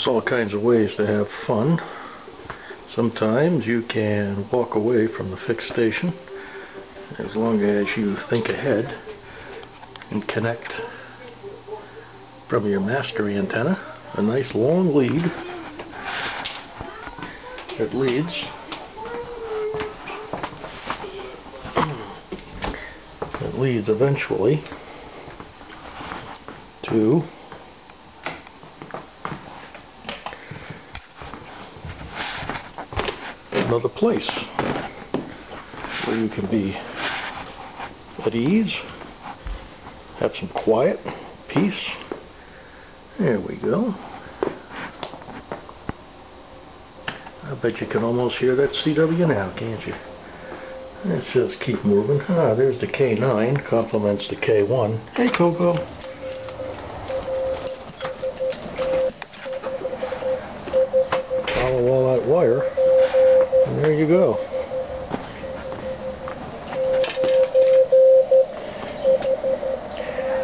There's all kinds of ways to have fun. Sometimes you can walk away from the fixed station as long as you think ahead and connect from your master antenna a nice long lead that leads eventually to another place where you can be at ease, have some quiet, peace. There we go. I bet you can almost hear that CW now, can't you? Let's just keep moving. Ah, there's the K9, complements the K1. Hey, Coco. Follow all that wire, and there you go.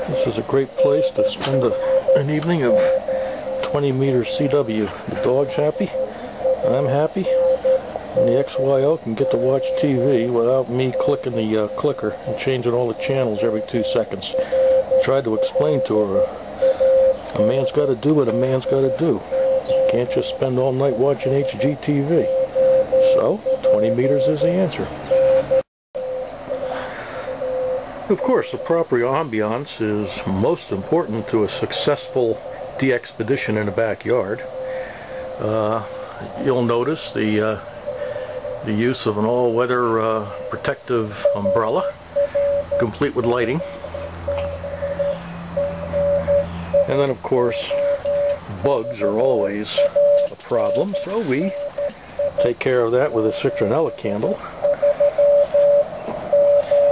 This is a great place to spend an evening of 20 meters CW. The dog's happy, I'm happy, and the XYO can get to watch TV without me clicking the clicker and changing all the channels every 2 seconds. Tried to explain to her, a man's got to do what a man's got to do. You can't just spend all night watching HGTV. So, 20 meters is the answer. Of course, the proper ambiance is most important to a successful DXpedition in the backyard. You'll notice the use of an all-weather protective umbrella, complete with lighting. And then, of course, bugs are always a problem, so we take care of that with a citronella candle.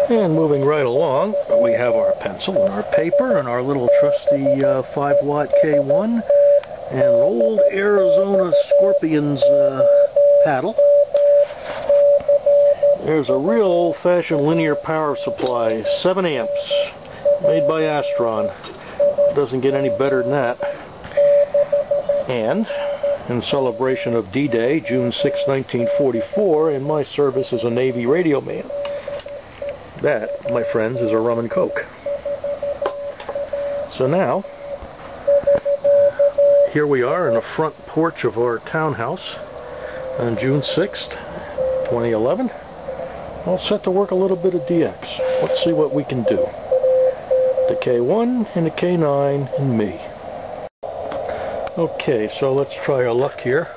And moving right along, we have our pencil and our paper and our little trusty 5-watt K1 and an old Arizona Scorpions paddle. There's a real old-fashioned linear power supply, 7 amps, made by Astron. Doesn't get any better than that. And in celebration of D-Day, June 6, 1944, in my service as a Navy radio man. That, my friends, is a rum and coke. So now, here we are in the front porch of our townhouse on June 6th, 2011. I'll set to work a little bit of DX. Let's see what we can do. The K1 and the K9 and me. Okay, so let's try our luck here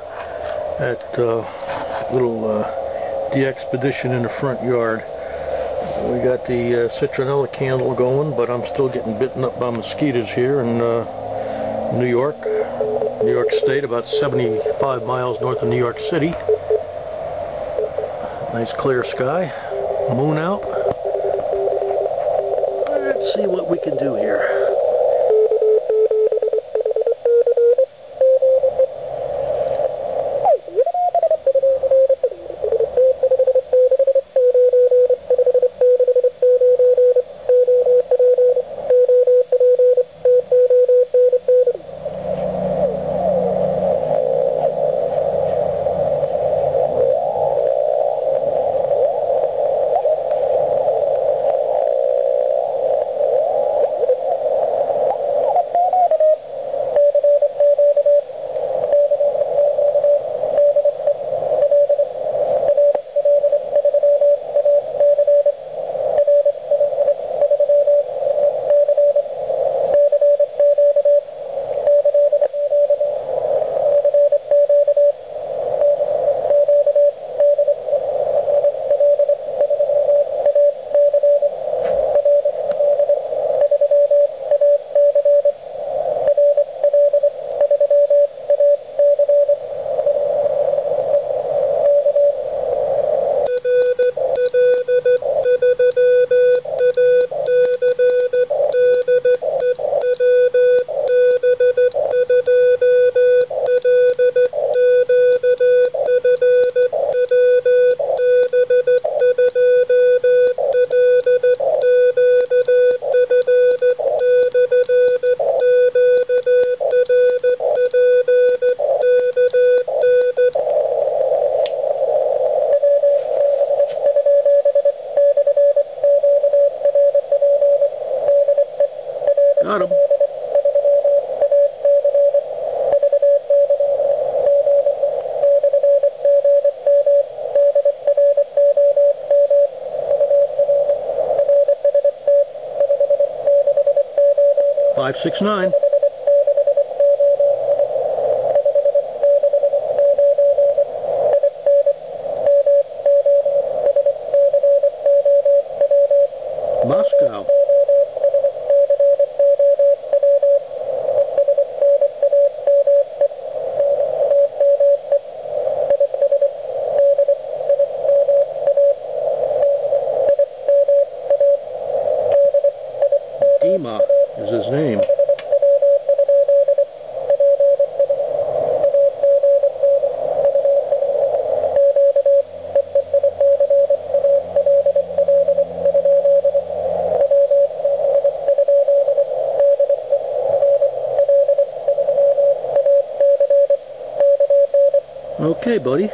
at little DXpedition in the front yard. We got the citronella candle going, but I'm still getting bitten up by mosquitoes here in New York State, about 75 miles north of New York City. Nice clear sky, moon out. Let's see what we can do here. got him. Five, 6, 9. Moscow. Dima is his name. Okay, buddy.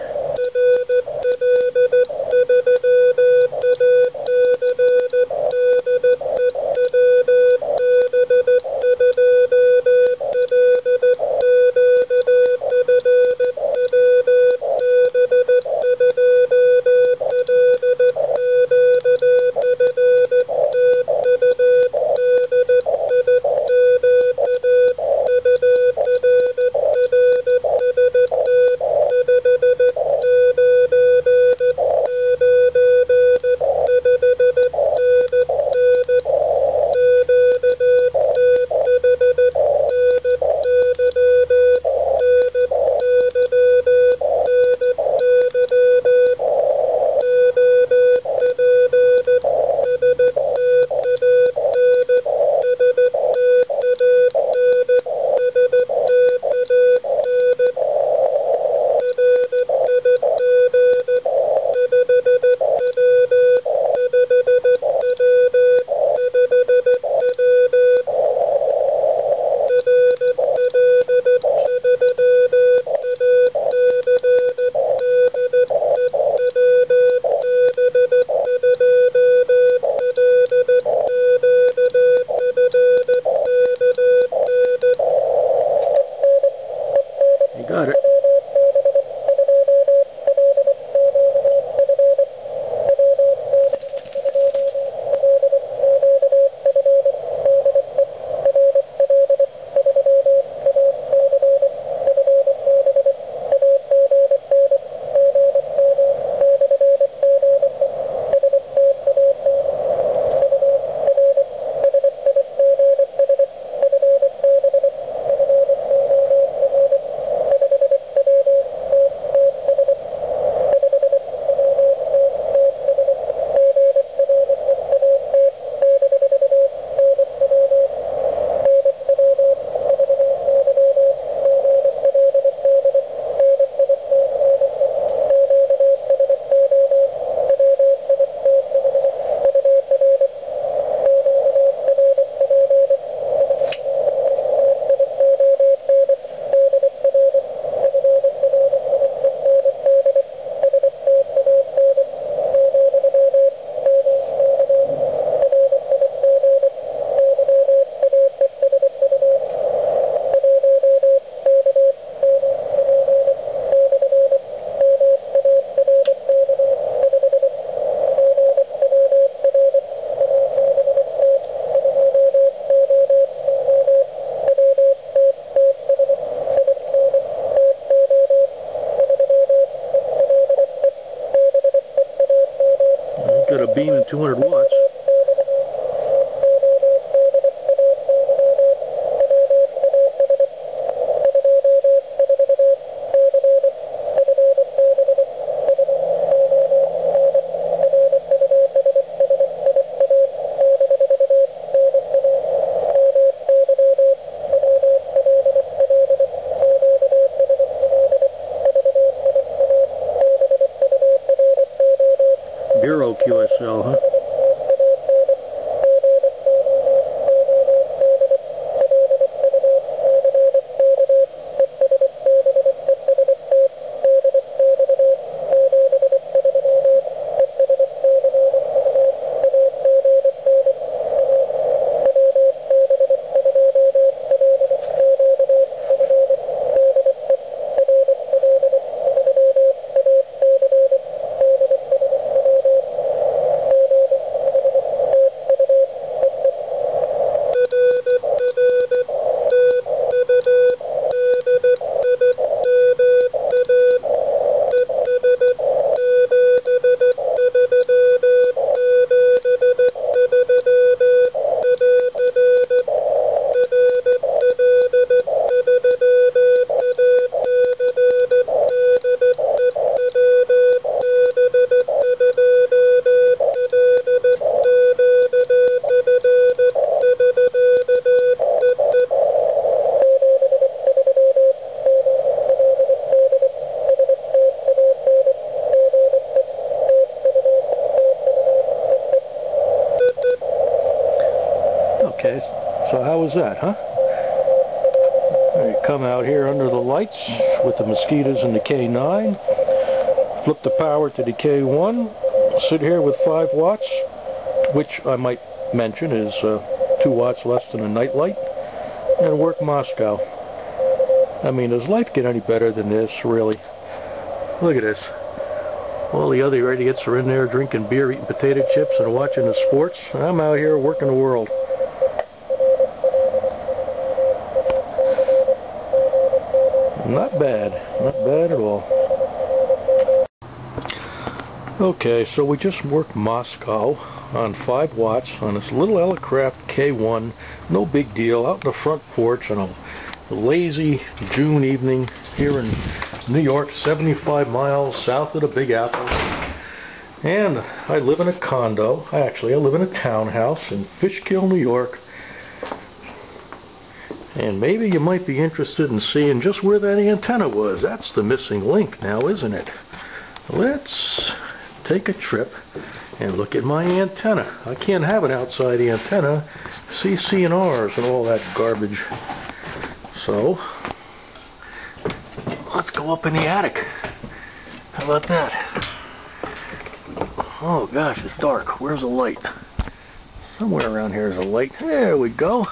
You got it. Got a beam and 200 watts. Bureau QSL, huh? Okay, so how was that, huh? You come out here under the lights with the mosquitoes and the K9, flip the power to the K1, sit here with 5 watts, which I might mention is 2 watts less than a night light, and work Moscow. I mean, does life get any better than this, really? Look at this. All the other idiots are in there drinking beer, eating potato chips, and watching the sports. I'm out here working the world. Not bad. Not bad at all. Okay, so we just worked Moscow on 5 watts on this little Elecraft K1. No big deal. Out in the front porch on a lazy June evening here in New York, 75 miles south of the Big Apple. And I live in a condo. I live in a townhouse in Fishkill, New York. And maybe you might be interested in seeing just where that antenna was. That's the missing link now, isn't it? Let's take a trip and look at my antenna. I can't have an outside antenna. CCNRs and all that garbage. So, let's go up in the attic. How about that? Oh gosh, it's dark. Where's the light? Somewhere around here is a light. There we go.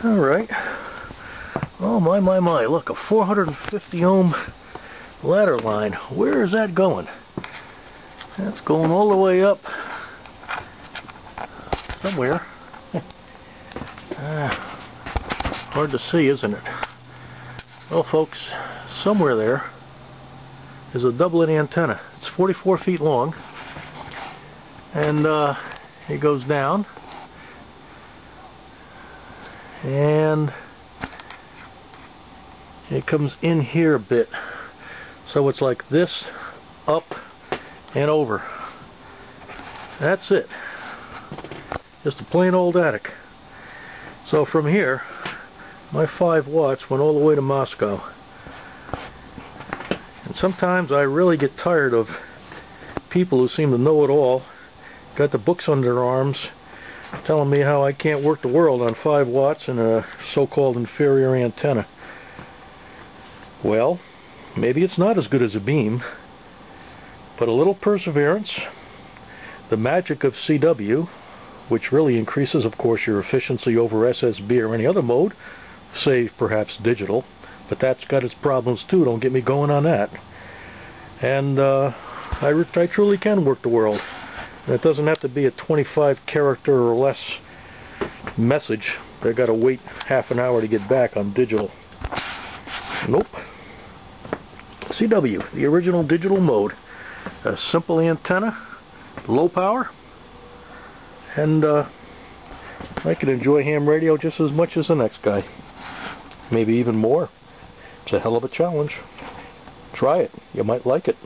Alright. Oh my, my, my. Look, a 450 ohm ladder line. Where is that going? That's going all the way up. Somewhere. Hard to see, isn't it? Well, folks, somewhere there is a doublet antenna. It's 44 feet long, and it goes down, and it comes in here a bit. So it's like this, up, and over. That's it. Just a plain old attic. So from here, my 5 watts went all the way to Moscow. And sometimes I really get tired of people who seem to know it all, got the books under their arms, telling me how I can't work the world on 5 watts and a so-called inferior antenna. Well, maybe it's not as good as a beam, but a little perseverance, the magic of CW, which really increases, of course, your efficiency over SSB or any other mode, save perhaps digital, but that's got its problems too. Don't get me going on that. And I truly can work the world. And it doesn't have to be a 25 character or less message. They've got to wait half an hour to get back on digital. Nope. CW, the original digital mode. A simple antenna, low power, and I can enjoy ham radio just as much as the next guy. Maybe even more. It's a hell of a challenge. Try it. You might like it.